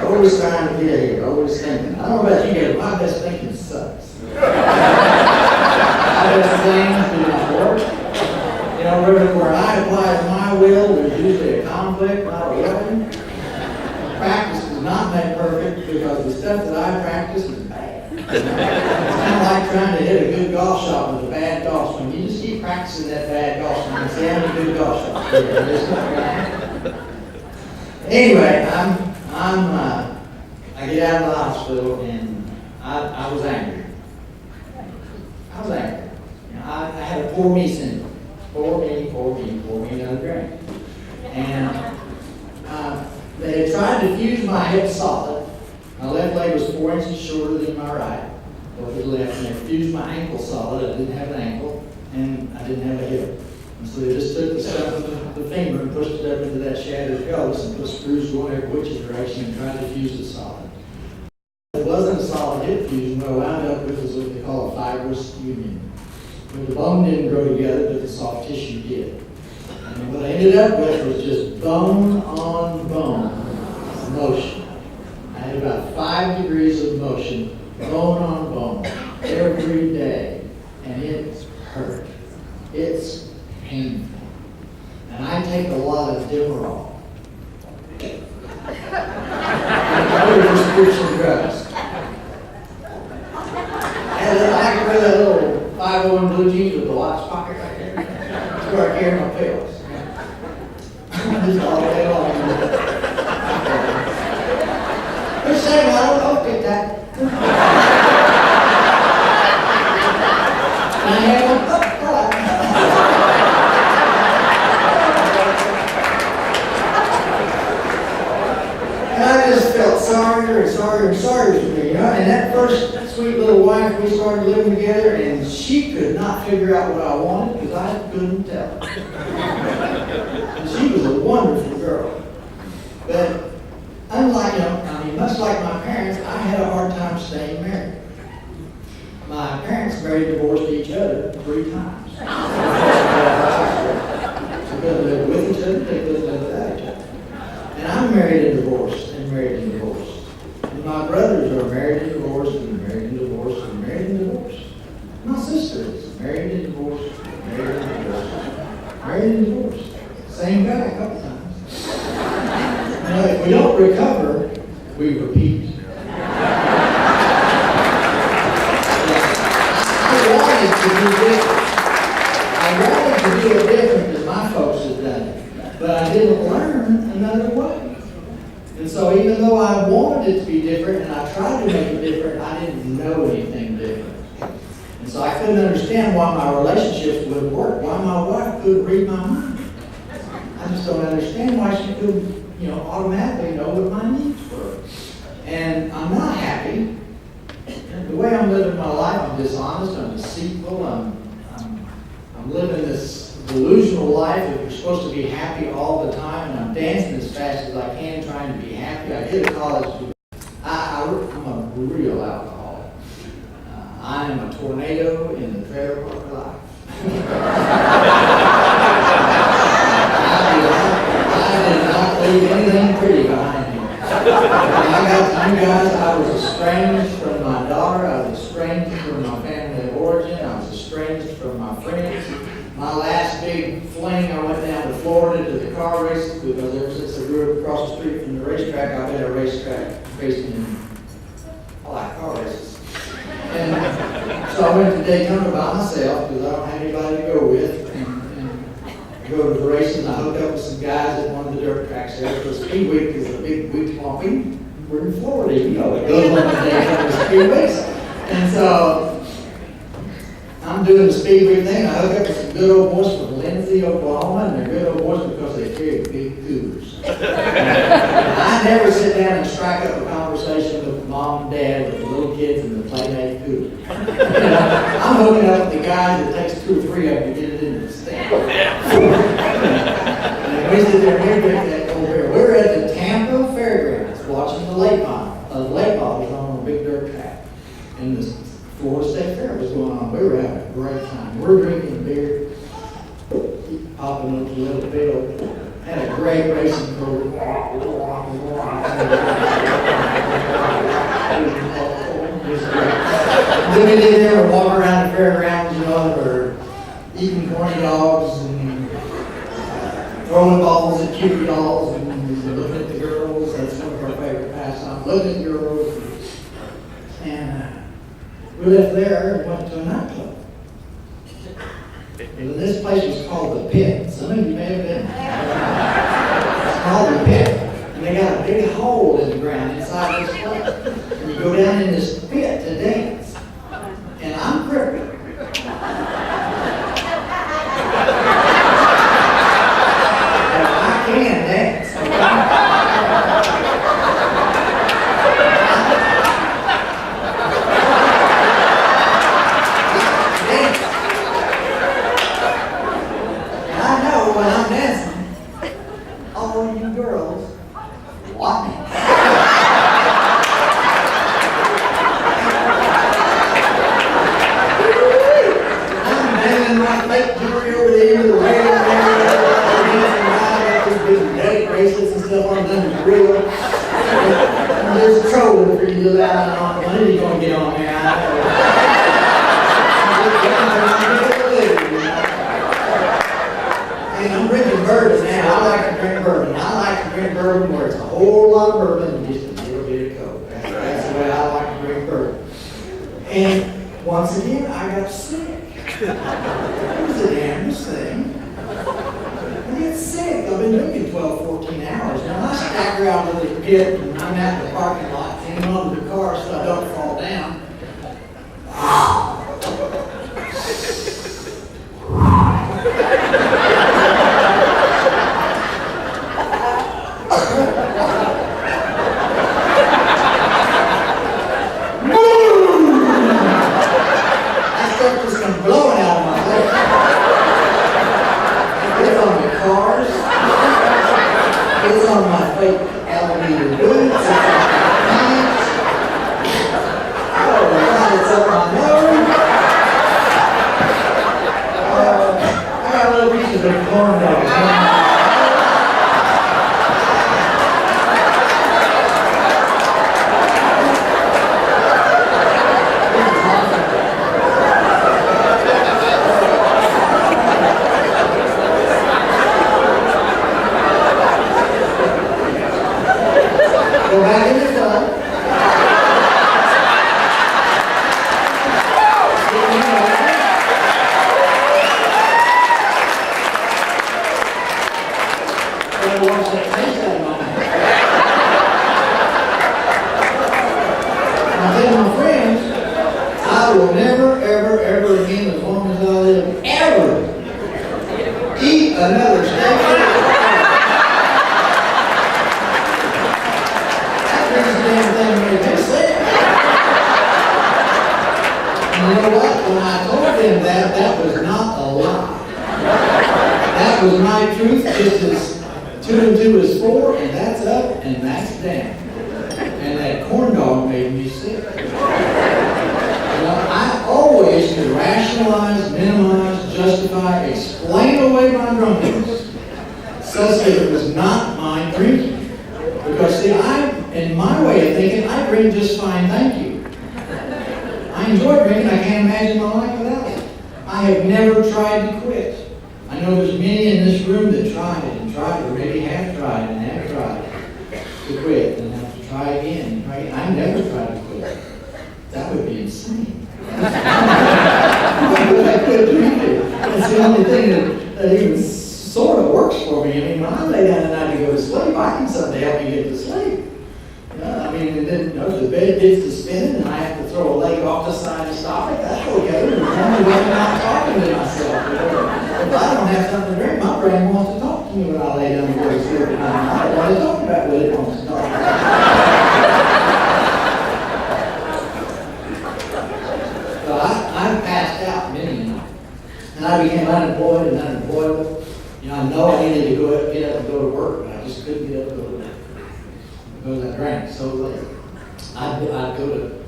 Always trying to get here, always thinking. I don't know about you guys, my best thinking sucks. My best things do not work. You know, where I apply my will, there's usually a conflict, not a weapon. Practice does not make perfect because the stuff that I practice is bad. It's kind of like trying to hit a good golf shot with a bad golf swing. You just keep practicing that bad golf swing and see how many good golf shots there are. Anyway, I get out of the hospital and I was angry. I was angry. You know, I had a poor me syndrome. Poor me, another drink. And they had tried to fuse my hip solid. My left leg was 4 inches shorter than my right. Over the left, and they fused my ankle solid. I didn't have an ankle, and I didn't have a hip. And so they just took the stuff of the femur and pushed it up into that shattered pelvis and put screws going every which direction and tried to fuse the solid. It wasn't a solid hip fusion. What I wound up with was what they call a fibrous union. Where the bone didn't grow together, but the soft tissue did. And what I ended up with was just bone on bone motion. I had about 5 degrees of motion, bone on bone, every day. And it hurt. It's painful. And I take a lot of Demerol. And other prescription drugs. And I can wear that little 501 blue jeans with the watch pocket right there. That's where I carry my pills. Just all day long. They're saying, I'll pick that. And I have one, and I just felt sorry for me, you know. And that first sweet little wife, we started living together, and she could not figure out what I wanted because I couldn't tell. And she was a wonderful girl. But unlike, much like my parents, I had a hard time staying married. My parents married and divorced each other 3 times. They couldn't live with each other, they couldn't live without each other. And I'm married and divorced, and married and divorced. And my brothers are married and divorced, and married and divorced, and married and divorced. My sister is married and divorced, married and divorced, married and divorced. Same guy a couple times. If we don't recover, we repeat. I wanted to do it different as my folks had done it, but I didn't learn another way. And so even though I wanted it to be different and I tried to make it different, I didn't know anything different. And so I couldn't understand why my relationships wouldn't work, why my wife couldn't read my mind. I just don't understand why she couldn't, automatically know what my needs were. And I'm not happy. The way I'm living my life, I'm dishonest, I'm deceitful, I'm living this delusional life that you're supposed to be happy all the time, and I'm dancing as fast as I can trying to be happy. I get to college. I'm a real alcoholic. I am a tornado in the trailer park of life. I did not leave anything pretty behind me. When I got to you guys, I was estranged from my daughter, I was estranged from my family of origin, I was estranged from my friends. My last big fling, I went down to Florida to the car races because ever since I grew up across the street from the racetrack, I've been at a racetrack racing in car races. And so I went to Daytona by myself because I don't have anybody to go with. And I go to the races and I hooked up with some guys at one of the dirt tracks there. So Speed Week is a big week-long week. We're in Florida, it goes on the Daytona Speed Weeks. And so I'm doing the Speed Week thing. I hook up with some good old boys from Lindsay, Oklahoma, and they're good old boys because they carry big cougars. I never sit down and strike up a conversation with mom and dad, with the little kids and the playmate cougar. I'm hooking up with the guys that takes 2 or 3 of them to get it into the stand. And we sit there and we drink that cold beer. We're at the Tampa Fairgrounds watching the lake ball. The lake ball was on a big dirt track. And the Florida State Fair was going on. We were having a great time. We're drinking beer, popping up a little bit. Had a great racing program. Then we did there, walk around the fairgrounds, or eating corny dogs and throwing balls at cute dolls and looking at the girls. That's one of our favorite pastimes, looking at girls. And we left there and went to a nightclub. And this place was called the Pit. Some of you may have been. It's called the Pit. And they got a big hole in the ground inside this place. And you go down in this pit to dance. And I'm crippled. I can dance. When I'm dancing, all you girls want me. I'm dancing my fake jewelry over the end of the rail, dancing around with these big bracelets and stuff on them real. And there's trolling for you to allow on. When are you going to get on there? I'm drinking bourbon now. I like to drink bourbon. I like to drink bourbon where it's a whole lot of bourbon and just a little bit of Coke. That's the way I like to drink bourbon. And once again, I got sick. It was the damnedest thing. I get sick. I've been drinking 12, 14 hours. Now I stagger out of the pit and I'm out in the parking lot, hanging onto the car so I don't fall down. Blowing out of my leg. It's on my cars. It's on my fake alligator boots. It's on my pants. Oh my God, it's up my nose. I got little pieces of corn dogs. Go back in the club. Wash that face out of my mouth. I tell my friends, I will never, ever, ever again, as long as I live, ever eat another steak. And you know what? When I told them that was not a lie. That was my truth, just as 2 and 2 is 4, and that's up, and that's down. And that corn dog made me sick. I always could rationalize, minimize, justify, explain away my drunkenness, such that it was not my drinking. Because see, in my way of thinking, I drink just fine, thank you. I enjoy drinking, I can't imagine my life without it. I have never tried to quit. I know there's many in this room that tried it and tried it, or maybe have tried and have tried to quit and have to try again. Right? I never tried to quit. That would be insane. I quit drinking. That's the only thing that even sort of works for me. I mean, when I lay down at night to go to sleep, I need something to help me get to sleep. I mean, and then the bed gets to spinning and I have to throw a leg off the side to stop it. That's okay. As long as I'm not talking to myself. If I don't have something to drink, my brain wants to talk to me when I lay down and go to sleep at night. I don't want to talk about what it wants to talk about. So I've passed out many nights. And I became unemployed and unemployable. I know I needed to get up and go to work, but I just couldn't get up and go to work because I drank so late. I'd go to